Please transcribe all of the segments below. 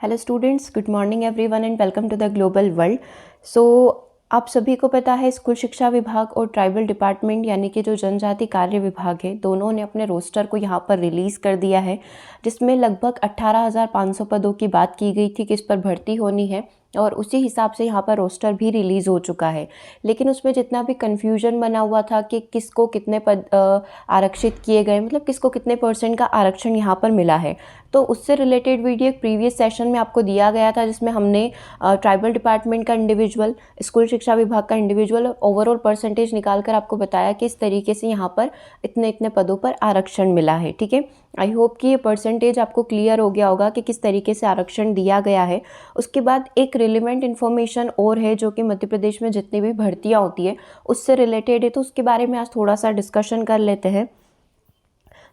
Hello students, good morning everyone and welcome to the global world. So आप सभी को पता है स्कूल शिक्षा विभाग और ट्राइबल डिपार्टमेंट यानी कि जो जनजाति कार्य विभाग है, दोनों ने अपने रोस्टर को यहाँ पर रिलीज़ कर दिया है, जिसमें लगभग 18,500 पदों की बात की गई थी कि इस पर भर्ती होनी है और उसी हिसाब से यहाँ पर रोस्टर भी रिलीज़ हो चुका है। लेकिन उसमें जितना भी कन्फ्यूजन बना हुआ था कि किसको कितने पद आरक्षित किए गए, मतलब किसको कितने % का आरक्षण यहाँ पर मिला है, तो उससे रिलेटेड वीडियो एक प्रीवियस सेशन में आपको दिया गया था, जिसमें हमने ट्राइबल डिपार्टमेंट का इंडिविजुअल, स्कूल शिक्षा विभाग का इंडिविजुअल और ओवरऑल परसेंटेज निकाल कर आपको बताया कि इस तरीके से यहाँ पर इतने इतने पदों पर आरक्षण मिला है। ठीक है, आई होप कि ये परसेंटेज आपको क्लियर हो गया होगा कि किस तरीके से आरक्षण दिया गया है। उसके बाद एक रिलेवेंट इन्फॉर्मेशन और है जो कि मध्य प्रदेश में जितनी भी भर्तियाँ होती है उससे रिलेटेड है, तो उसके बारे में आज थोड़ा सा डिस्कशन कर लेते हैं।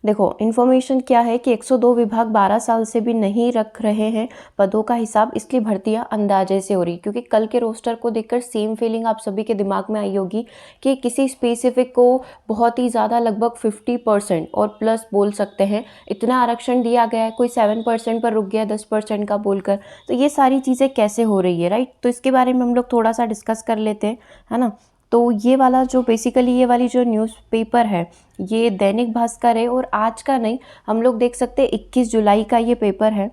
देखो, इन्फॉर्मेशन क्या है कि 102 विभाग 12 साल से भी नहीं रख रहे हैं पदों का हिसाब, इसलिए भर्तियां अंदाजे से हो रही, क्योंकि कल के रोस्टर को देखकर सेम फीलिंग आप सभी के दिमाग में आई होगी कि किसी स्पेसिफिक को बहुत ही ज़्यादा लगभग 50% और प्लस बोल सकते हैं इतना आरक्षण दिया गया है, कोई 7% पर रुक गया 10% का बोलकर। तो ये सारी चीज़ें कैसे हो रही है, राइट? तो इसके बारे में हम लोग थोड़ा सा डिस्कस कर लेते हैं, है ना। तो ये वाला जो बेसिकली ये वाली जो न्यूज़पेपर है, ये दैनिक भास्कर है और आज का नहीं, हम लोग देख सकते हैं 21 जुलाई का ये पेपर है।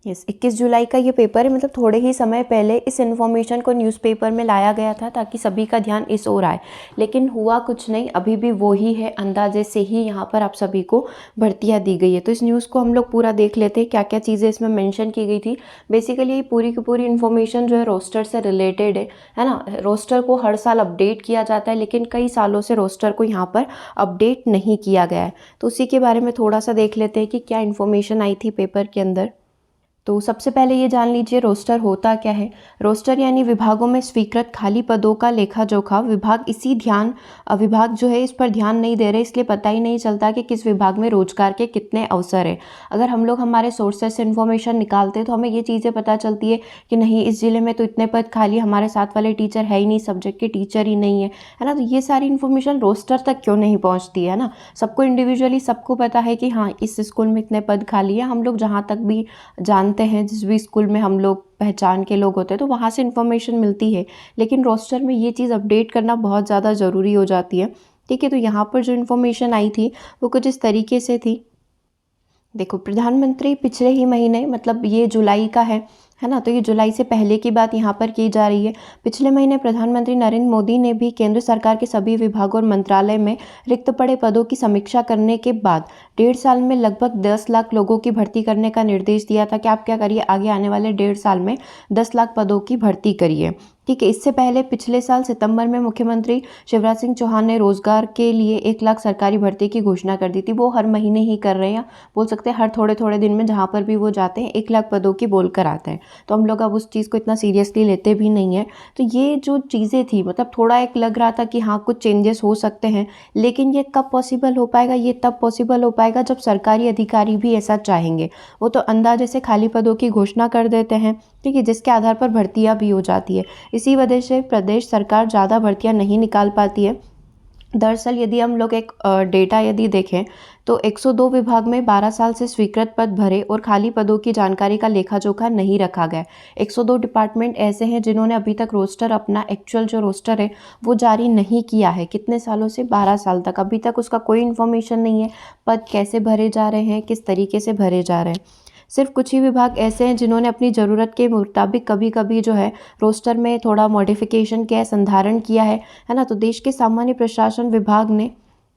यस, 21 जुलाई का ये पेपर है, मतलब थोड़े ही समय पहले इस इन्फॉर्मेशन को न्यूज़पेपर में लाया गया था ताकि सभी का ध्यान इस ओर आए, लेकिन हुआ कुछ नहीं, अभी भी वो ही है, अंदाजे से ही यहाँ पर आप सभी को भर्तियाँ दी गई है। तो इस न्यूज़ को हम लोग पूरा देख लेते हैं, क्या क्या चीज़ें इसमें मेंशन की गई थी। बेसिकली ये पूरी की पूरी इन्फॉर्मेशन जो है रोस्टर से रिलेटेड है ना। रोस्टर को हर साल अपडेट किया जाता है, लेकिन कई सालों से रोस्टर को यहाँ पर अपडेट नहीं किया गया है, तो उसी के बारे में थोड़ा सा देख लेते हैं कि क्या इन्फॉर्मेशन आई थी पेपर के अंदर। तो सबसे पहले ये जान लीजिए रोस्टर होता क्या है। रोस्टर यानी विभागों में स्वीकृत खाली पदों का लेखा जोखा। विभाग जो है इस पर ध्यान नहीं दे रहे, इसलिए पता ही नहीं चलता कि किस विभाग में रोजगार के कितने अवसर है। अगर हम लोग हमारे सोर्सेस से इन्फॉर्मेशन निकालते हैं तो हमें ये चीज़ें पता चलती है कि नहीं, इस ज़िले में तो इतने पद खाली, हमारे साथ वाले टीचर है ही नहीं, सब्जेक्ट के टीचर ही नहीं है ना। तो ये सारी इन्फॉर्मेशन रोस्टर तक क्यों नहीं पहुँचती है ना। सबको इंडिविजुअली सबको पता है कि हाँ, इस स्कूल में इतने पद खाली है, हम लोग जहाँ तक भी जानते हैं, जिस भी स्कूल में हम लोग पहचान के लोग होते हैं तो वहाँ से इन्फॉर्मेशन मिलती है, लेकिन रोस्टर में ये चीज़ अपडेट करना बहुत ज़्यादा ज़रूरी हो जाती है। ठीक है, तो यहाँ पर जो इन्फॉर्मेशन आई थी वो कुछ इस तरीके से थी। देखो, प्रधानमंत्री पिछले ही महीने, मतलब ये जुलाई का है ना, तो ये जुलाई से पहले की बात यहाँ पर की जा रही है। पिछले महीने प्रधानमंत्री नरेंद्र मोदी ने भी केंद्र सरकार के सभी विभागों और मंत्रालय में रिक्त पड़े पदों की समीक्षा करने के बाद 1.5 साल में लगभग 10 लाख लोगों की भर्ती करने का निर्देश दिया था कि आप क्या करिए, आगे आने वाले 1.5 साल में 10 लाख पदों की भर्ती करिए। ठीक है, इससे पहले पिछले साल सितंबर में मुख्यमंत्री शिवराज सिंह चौहान ने रोजगार के लिए 1 लाख सरकारी भर्ती की घोषणा कर दी थी। वो हर महीने ही कर रहे हैं, बोल सकते हैं हर थोड़े थोड़े दिन में जहाँ पर भी वो जाते हैं 1 लाख पदों की बोल कर आते हैं। तो हम लोग अब उस चीज़ को इतना सीरियसली लेते भी नहीं है। तो ये जो चीज़ें थी, मतलब थोड़ा एक लग रहा था कि हाँ, कुछ चेंजेस हो सकते हैं, लेकिन ये कब पॉसिबल हो पाएगा? ये तब पॉसिबल हो पाएगा जब सरकारी अधिकारी भी ऐसा चाहेंगे। वो तो अंदाजे से खाली पदों की घोषणा कर देते हैं, ठीक है, जिसके आधार पर भर्तियाँ भी हो जाती है। इसी वजह से प्रदेश सरकार ज़्यादा भर्तियाँ नहीं निकाल पाती है। दरअसल यदि हम लोग एक डेटा यदि देखें तो 102 विभाग में 12 साल से स्वीकृत पद भरे और खाली पदों की जानकारी का लेखा जोखा नहीं रखा गया। 102 डिपार्टमेंट ऐसे हैं जिन्होंने अभी तक रोस्टर, अपना एक्चुअल जो रोस्टर है वो जारी नहीं किया है। कितने सालों से? 12 साल तक अभी तक उसका कोई इन्फॉर्मेशन नहीं है। पद कैसे भरे जा रहे हैं, किस तरीके से भरे जा रहे हैं। सिर्फ कुछ ही विभाग ऐसे हैं जिन्होंने अपनी ज़रूरत के मुताबिक कभी कभी जो है रोस्टर में थोड़ा मॉडिफिकेशन किया है, संधारण किया है ना। तो देश के सामान्य प्रशासन विभाग ने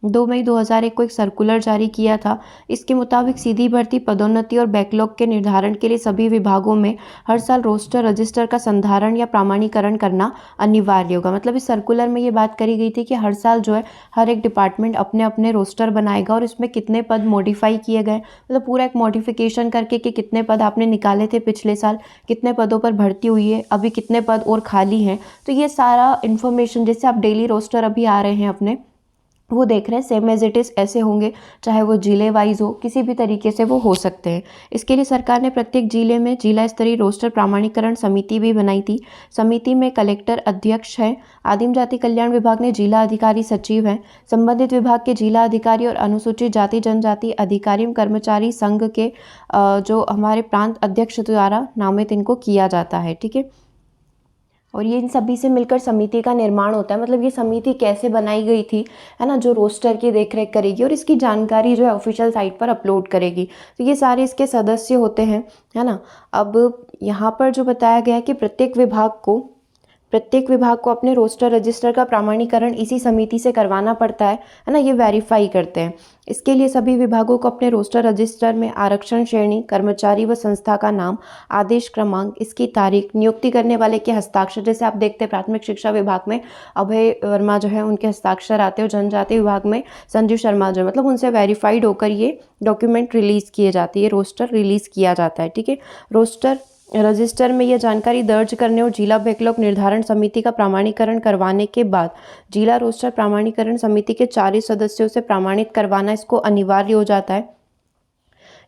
2 मई 2001 को एक सर्कुलर जारी किया था। इसके मुताबिक सीधी भर्ती, पदोन्नति और बैकलॉग के निर्धारण के लिए सभी विभागों में हर साल रोस्टर रजिस्टर का संधारण या प्रमाणीकरण करना अनिवार्य होगा। मतलब इस सर्कुलर में ये बात करी गई थी कि हर साल जो है हर एक डिपार्टमेंट अपने अपने रोस्टर बनाएगा और इसमें कितने पद मॉडिफाई किए गए, मतलब पूरा एक मॉडिफिकेशन करके कि कितने पद आपने निकाले थे पिछले साल, कितने पदों पर भर्ती हुई है, अभी कितने पद और खाली हैं। तो ये सारा इन्फॉर्मेशन, जैसे आप डेली रोस्टर अभी आ रहे हैं अपने, वो देख रहे हैं, सेम एज इट इज़ ऐसे होंगे, चाहे वो जिले वाइज हो, किसी भी तरीके से वो हो सकते हैं। इसके लिए सरकार ने प्रत्येक जिले में जिला स्तरीय रोस्टर प्रमाणीकरण समिति भी बनाई थी। समिति में कलेक्टर अध्यक्ष है, आदिम जाति कल्याण विभाग ने जिला अधिकारी सचिव हैं, संबंधित विभाग के जिला अधिकारी और अनुसूचित जाति जनजाति अधिकारी एवं कर्मचारी संघ के जो हमारे प्रांत अध्यक्ष द्वारा नामित इनको किया जाता है। ठीक है, और ये इन सभी से मिलकर समिति का निर्माण होता है। मतलब ये समिति कैसे बनाई गई थी, है ना, जो रोस्टर की देखरेख करेगी और इसकी जानकारी जो है ऑफिशियल साइट पर अपलोड करेगी। तो ये सारे इसके सदस्य होते हैं, है ना। अब यहाँ पर जो बताया गया है कि प्रत्येक विभाग को अपने रोस्टर रजिस्टर का प्रमाणीकरण इसी समिति से करवाना पड़ता है ना, ये वेरीफाई करते हैं। इसके लिए सभी विभागों को अपने रोस्टर रजिस्टर में आरक्षण श्रेणी, कर्मचारी व संस्था का नाम, आदेश क्रमांक, इसकी तारीख, नियुक्ति करने वाले के हस्ताक्षर, जैसे आप देखते हैं प्राथमिक शिक्षा विभाग में अभय वर्मा जो है उनके हस्ताक्षर आते हैं, और जनजाति विभाग में संजीव शर्मा जो मतलब उनसे वेरीफाइड होकर ये डॉक्यूमेंट रिलीज़ किए जाते हैं, ये रोस्टर रिलीज़ किया जाता है। ठीक है, रोस्टर रजिस्टर में यह जानकारी दर्ज करने और जिला बैकलॉग निर्धारण समिति का प्रमाणीकरण करवाने के बाद जिला रोस्टर प्रमाणीकरण समिति के 40 सदस्यों से प्रमाणित करवाना इसको अनिवार्य हो जाता है।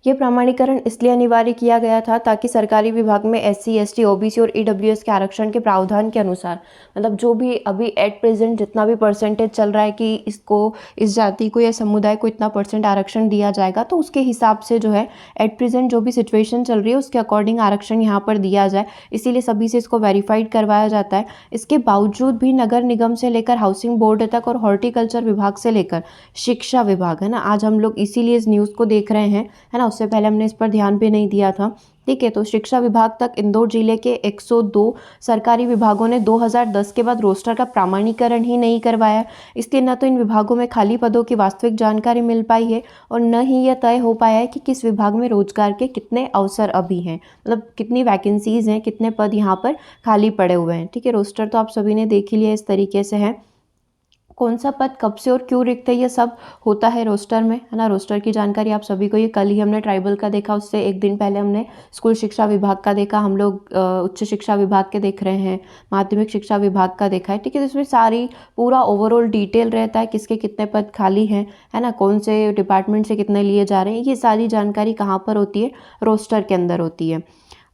ये प्रमाणीकरण इसलिए अनिवार्य किया गया था ताकि सरकारी विभाग में SC, ST, OBC और EWS के आरक्षण के प्रावधान के अनुसार, मतलब जो भी अभी एट प्रेजेंट जितना भी परसेंटेज चल रहा है कि इसको, इस जाति को या समुदाय को इतना % आरक्षण दिया जाएगा, तो उसके हिसाब से जो है एट प्रेजेंट जो भी सिचुएशन चल रही है उसके अकॉर्डिंग आरक्षण यहाँ पर दिया जाए, इसीलिए सभी से इसको वेरीफाइड करवाया जाता है। इसके बावजूद भी नगर निगम से लेकर हाउसिंग बोर्ड तक और हॉर्टिकल्चर विभाग से लेकर शिक्षा विभाग, है ना, आज हम लोग इसीलिए इस न्यूज़ को देख रहे हैं, है ना, उससे पहले हमने इस पर ध्यान भी नहीं दिया था। ठीक है, तो शिक्षा विभाग तक इंदौर जिले के 102 सरकारी विभागों ने 2010 के बाद रोस्टर का प्रमाणीकरण ही नहीं करवाया। इसलिए न तो इन विभागों में खाली पदों की वास्तविक जानकारी मिल पाई है और न ही यह तय हो पाया है कि किस विभाग में रोजगार के कितने अवसर अभी हैं, मतलब कितनी वैकेंसीज हैं, कितने पद यहाँ पर खाली पड़े हुए हैं। ठीक है, रोस्टर तो आप सभी ने देख ही लिया इस तरीके से है, कौन सा पद कब से और क्यों रिक्त है, ये सब होता है रोस्टर में, है ना। रोस्टर की जानकारी आप सभी को, ये कल ही हमने ट्राइबल का देखा, उससे एक दिन पहले हमने स्कूल शिक्षा विभाग का देखा, हम लोग उच्च शिक्षा विभाग के देख रहे हैं, माध्यमिक शिक्षा विभाग का देखा है। ठीक है, तो इसमें सारी पूरा ओवरऑल डिटेल रहता है, किसके कितने पद खाली हैं, है ना, कौन से डिपार्टमेंट से कितने लिए जा रहे हैं, ये सारी जानकारी कहाँ पर होती है, रोस्टर के अंदर होती है।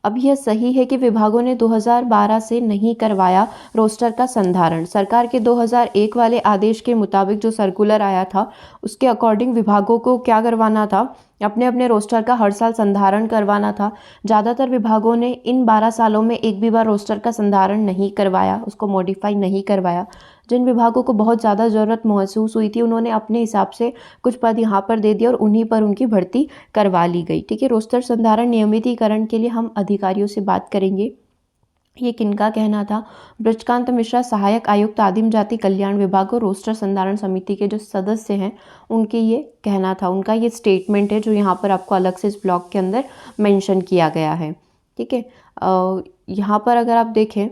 अब यह सही है कि विभागों ने 2012 से नहीं करवाया रोस्टर का संधारण। सरकार के 2001 वाले आदेश के मुताबिक जो सर्कुलर आया था उसके अकॉर्डिंग विभागों को क्या करवाना था, अपने अपने रोस्टर का हर साल संधारण करवाना था। ज़्यादातर विभागों ने इन 12 सालों में एक भी बार रोस्टर का संधारण नहीं करवाया, उसको मॉडिफाई नहीं करवाया। जिन विभागों को बहुत ज़्यादा ज़रूरत महसूस हुई थी उन्होंने अपने हिसाब से कुछ पद यहाँ पर दे दिया और उन्हीं पर उनकी भर्ती करवा ली गई। ठीक है, रोस्टर संधारण नियमितीकरण के लिए हम अधिकारियों से बात करेंगे। ये किनका कहना था, ब्रजकांत मिश्रा सहायक आयुक्त आदिम जाति कल्याण विभाग और रोस्टर संधारण समिति के जो सदस्य हैं उनके ये कहना था, उनका ये स्टेटमेंट है जो यहाँ पर आपको अलग से इस ब्लॉग के अंदर मेंशन किया गया है। ठीक है, यहाँ पर अगर आप देखें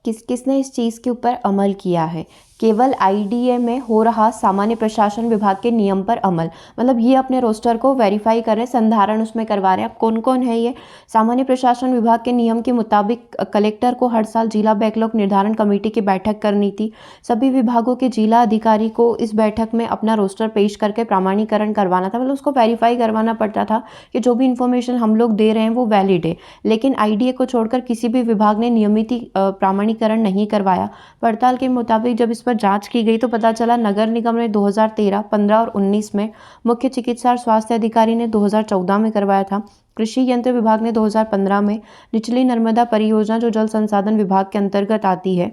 किसने इस चीज़ के ऊपर अमल किया है, केवल IDA में हो रहा सामान्य प्रशासन विभाग के नियम पर अमल, मतलब ये अपने रोस्टर को वेरीफाई कर रहे हैं, संधारण उसमें करवा रहे हैं। अब कौन कौन है ये, सामान्य प्रशासन विभाग के नियम के मुताबिक कलेक्टर को हर साल जिला बैकलॉग निर्धारण कमेटी की बैठक करनी थी। सभी विभागों के जिला अधिकारी को इस बैठक में अपना रोस्टर पेश करके प्रमाणीकरण करवाना था, मतलब उसको वेरीफाई करवाना पड़ता था कि जो भी इन्फॉर्मेशन हम लोग दे रहे हैं वो वैलिड है। लेकिन IDA को छोड़कर किसी भी विभाग ने नियमित प्रमाणीकरण नहीं करवाया। पड़ताल के मुताबिक जब इस पर जांच की गई तो पता चला नगर निगम ने 2013, 15 और 19 में, मुख्य चिकित्सा और स्वास्थ्य अधिकारी ने 2014 में करवाया था, कृषि यंत्र विभाग ने 2015 में, निचली नर्मदा परियोजना जो जल संसाधन विभाग के अंतर्गत आती है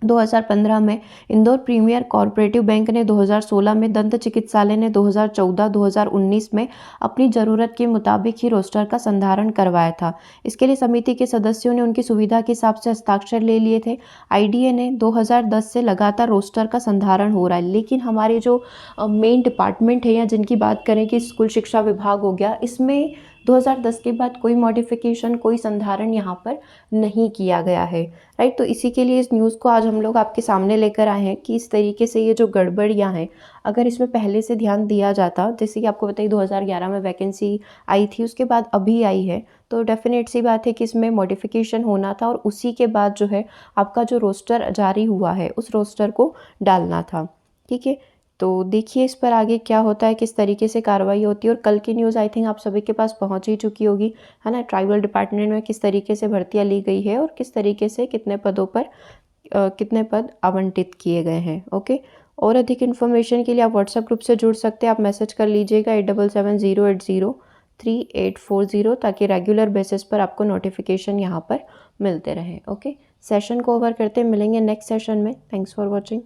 2015 में, इंदौर प्रीमियर कोऑपरेटिव बैंक ने 2016 में, दंत चिकित्सालय ने 2014-2019 में अपनी ज़रूरत के मुताबिक ही रोस्टर का संधारण करवाया था। इसके लिए समिति के सदस्यों ने उनकी सुविधा के हिसाब से हस्ताक्षर ले लिए थे। IDA ने 2010 से लगातार रोस्टर का संधारण हो रहा है, लेकिन हमारे जो मेन डिपार्टमेंट है या जिनकी बात करें कि स्कूल शिक्षा विभाग हो गया, इसमें 2010 के बाद कोई मॉडिफिकेशन, कोई संधारण यहाँ पर नहीं किया गया है, राइट। तो इसी के लिए इस न्यूज़ को आज हम लोग आपके सामने लेकर आए हैं कि इस तरीके से ये जो गड़बड़ियाँ हैं, अगर इसमें पहले से ध्यान दिया जाता, जैसे कि आपको बताइए 2011 में वैकेंसी आई थी, उसके बाद अभी आई है, तो डेफिनेट सी बात है कि इसमें मॉडिफिकेशन होना था और उसी के बाद जो है आपका जो रोस्टर जारी हुआ है उस रोस्टर को डालना था। ठीक है, तो देखिए इस पर आगे क्या होता है, किस तरीके से कार्रवाई होती है। और कल की न्यूज़ आई थिंक आप सभी के पास पहुंच ही चुकी होगी, है ना। ट्राइबल डिपार्टमेंट में किस तरीके से भर्तियां ली गई है और किस तरीके से कितने पदों पर कितने पद आवंटित किए गए हैं। ओके, और अधिक इन्फॉर्मेशन के लिए आप व्हाट्सएप ग्रुप से जुड़ सकते हैं। आप मैसेज कर लीजिएगा 8770803840, ताकि रेगुलर बेसिस पर आपको नोटिफिकेशन यहाँ पर मिलते रहें। ओके, सेशन को ओवर करते हैं, मिलेंगे नेक्स्ट सेशन में। Thanks for watching.